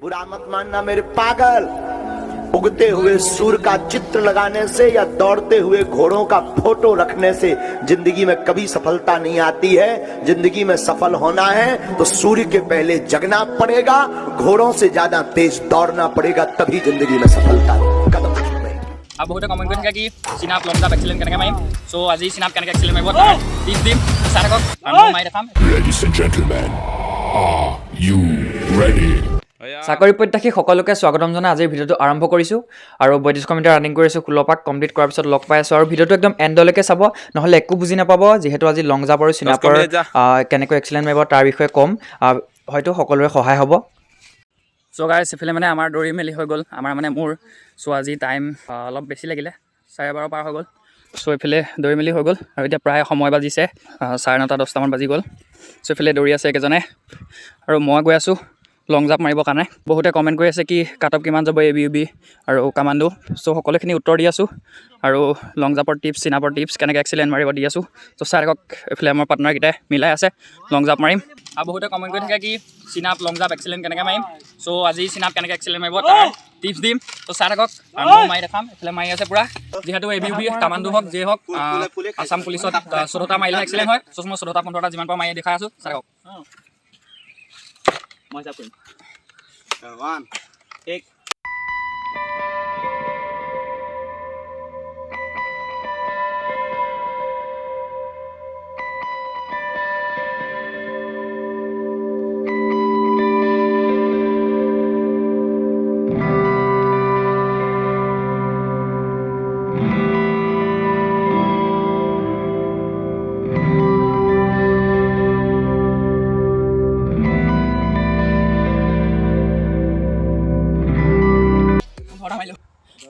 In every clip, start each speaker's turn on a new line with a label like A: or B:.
A: बुरा मत मानना मेरे पागल। उगते हुए सूर्य का चित्र लगाने से या दौड़ते हुए घोड़ों का फोटो रखने से जिंदगी में कभी सफलता नहीं आती है। जिंदगी में सफल होना है तो सूर्य के पहले जगना पड़ेगा, घोड़ों से ज्यादा तेज दौड़ना पड़ेगा, तभी जिंदगी में सफलता कदम उठाएं।
B: अब बहुत कमेंट कर থাকে কি সিনাপ লং জাপ এক্সেলেন্ট কেনেকৈ মাৰিম। সো আজি সিনাপ কেনেকৈ এক্সেলেন্ট মাৰিব তাৰ টিপছ দিম চাৰকক আমি মাৰি দেখাম।
C: Ladies and gentlemen, are you ready?
D: চাকৰি প্ৰত্যাশী সকলোকে স্বাগতম জনাই আজিৰ ভিডিঅ'টো আৰম্ভ কৰিছোঁ আৰু 32 কিলোমিটাৰ ৰানিং কৰিছোঁ 16 পাক কমপ্লিট কৰাৰ পিছত লগ পাই আছোঁ আৰু ভিডিঅ'টো একদম এণ্ডলৈকে চাব, নহ'লে একো বুজি নাপাব। যিহেতু আজি লং জাপ আৰু চিনাপৰ কেনেকৈ এক্সেলেণ্ট মাৰিব তাৰ বিষয়ে ক'ম, হয়তো সকলোৰে সহায় হ'ব।
B: চ' গাইছ এইফালে মানে আমাৰ দৌৰি মেলি হৈ গ'ল, আমাৰ মানে মোৰ চ' আজি টাইম অলপ বেছি লাগিলে, 12:30 পাৰ হৈ গ'ল। চ' এইফালে দৌৰি মেলি হৈ গ'ল আৰু এতিয়া প্ৰায় সময় বাজিছে 9:30 10টামান বাজি গ'ল। চ' এইফালে দৌৰি আছে একেজনে আৰু মই গৈ আছোঁ লং জাপ মাৰিবৰ কাৰণে। বহুতে কমেণ্ট কৰি আছে কি কাট অফ কিমান যাব ABUB আৰু কামাণ্ডো। চ' সকলোখিনি উত্তৰ দি আছোঁ আৰু লং জাপৰ টিপছ চিনাপৰ টিপছ কেনেকৈ এক্সেলেণ্ট মাৰিব দি আছোঁ। চ' চাৰকক এইফালে আমাৰ পাৰ্টনাৰকেইটাই মিলাই আছে লং জাপ মাৰিম। আৰু বহুতে কমেণ্ট কৰি থাকে কি চিনাপ লং জাপ এক্সেলেণ্ট কেনেকৈ মাৰিম। চ' আজি চিনাপ কেনেকৈ এক্সেলেণ্ট মাৰিব তাৰ টিপছ দিম। চ' চাৰকক মই মাৰি দেখাম, এইফালে মাৰি আছে পূৰা। যিহেতু ABUB কামাণ্ডো হওক যিয়ে হওক আছাম পুলিচত 14টা মাৰিলেহে এক্সেলেণ্ট হয়। চ' মই 14টা 15টা যিমান পাৰোঁ মাৰি দেখাই আছোঁ চাৰকক। মই জাপ কৰিম 1 1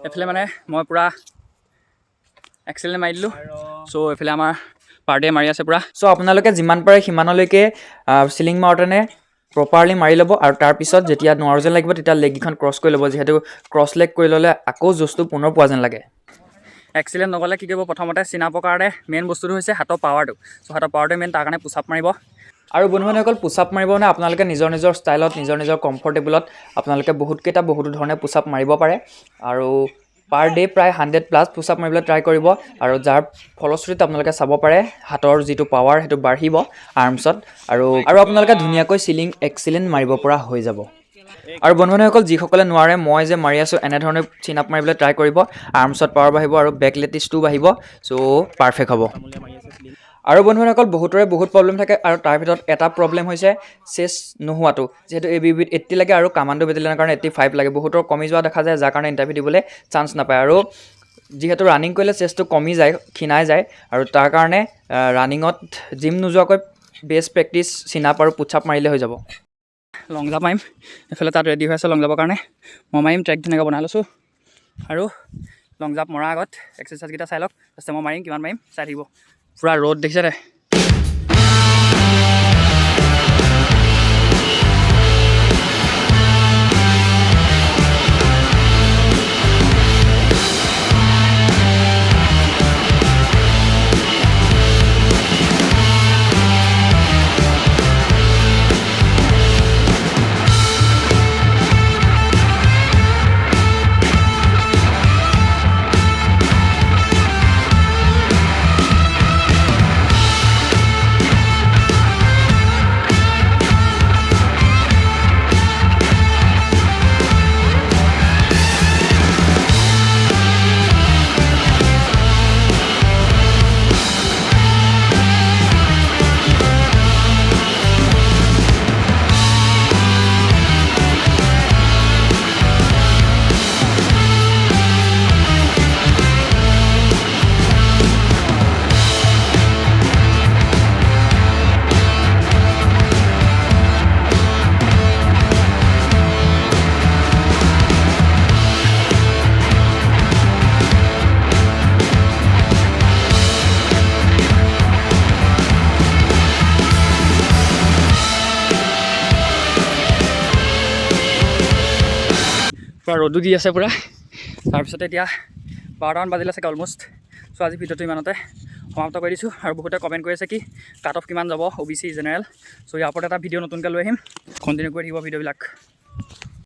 B: এইফালে মানে মই পূৰা এক্সেলেণ্ট মাৰি দিলোঁ। চ' এইফালে আমাৰ পাৰ্টিয়ে মাৰি আছে পূৰা।
D: চ' আপোনালোকে যিমান পাৰে সিমানলৈকে চিলিং মাৰোঁতেনে প্ৰপাৰলি মাৰি ল'ব আৰু তাৰপিছত যেতিয়া নোৱাৰো যেন লাগিব তেতিয়া লেগকেইখন ক্ৰছ কৰি ল'ব। যিহেতু ক্ৰছ লেগ কৰি ল'লে আকৌ জোচটো পুনৰ পোৱা যেন লাগে।
B: এক্সেলেণ্ট নগ'লে কি কৰিব, প্ৰথমতে চিনাপৰ কাৰণে মেইন বস্তুটো হৈছে হাতৰ পাৱাৰটো। চ' হাতৰ পাৱাৰটোৱে মেইন, তাৰ কাৰণে পুচাপ মাৰিব।
D: আৰু বন্ধুসকল পুচাপ মাৰিব মানে আপোনালোকে নিজৰ নিজৰ ষ্টাইলত নিজৰ কমফৰ্টেবলত আপোনালোকে বহুতো ধৰণে পুচাপ মাৰিব পাৰে আৰু পাৰ ডে প্ৰায় 100+ পুচাপ মাৰিবলৈ ট্ৰাই কৰিব আৰু যাৰ ফলশ্ৰুতিত আপোনালোকে চাব পাৰে হাতৰ যিটো পাৱাৰ সেইটো বাঢ়িব আৰ্মছত আৰু আপোনালোকে ধুনীয়াকৈ চিলিং এক্সেলেণ্ট মাৰিব পৰা হৈ যাব। আৰু বন্ধুসকল যিসকলে নোৱাৰে মই যে মাৰি আছোঁ এনেধৰণে চিন আপ মাৰিবলৈ ট্ৰাই কৰিব, আৰ্মছত পাৱাৰ বাঢ়িব আৰু বেক লেটিছটো বাঢ়িব। চ' পাৰফেক্ট হ'ব। আৰু বন্ধুসকল বহুতৰে বহুত প্ৰব্লেম থাকে আৰু তাৰ ভিতৰত এটা প্ৰব্লেম হৈছে চেষ্ট নোহোৱাটো। যিহেতু ABUB 80 লাগে আৰু কামাণ্ডো বেটেলিয়নৰ কাৰণে 85 লাগে। বহুতৰ কমি যোৱা দেখা যায় যাৰ কাৰণে ইণ্টাৰভিউ দিবলৈ চান্স নাপায় আৰু যিহেতু ৰানিং কৰিলে চেষ্টটো কমি যায়, ক্ষীণাই যায় আৰু তাৰ কাৰণে ৰানিঙত জিম নোযোৱাকৈ বেষ্ট প্ৰেক্টিচ চিনাপ আৰু পুচাপ মাৰিলে হৈ যাব।
B: লং জাপ মাৰিম, এইফালে তাত ৰেডি হৈ আছে লং জাপৰ কাৰণে। মই মাৰিম, ট্ৰেক ধুনীয়াকৈ বনাই লৈছোঁ আৰু লং জাপ মৰাৰ আগত এক্সাৰচাইজকেইটা চাই লওক, তাৰপিছত মই মাৰিম, কিমান মাৰিম চাই থাকিব। পূৰা ৰ'দ দেখিছে দে। পূৰা ৰ'দো দি আছে পূৰা। তাৰপিছতে এতিয়া 12টামান বাজিলে চাগে অলমষ্ট। চ' আজি ভিডিঅ'টো ইমানতে সমাপ্ত কৰি দিছোঁ আৰু বহুতে কমেণ্ট কৰি আছে কি কাট অফ কিমান যাব OBC জেনেৰেল। চ' ইয়াৰ ওপৰত এটা ভিডিঅ' নতুনকৈ লৈ আহিম, কণ্টিনিউ কৰি থাকিব ভিডিঅ'বিলাক।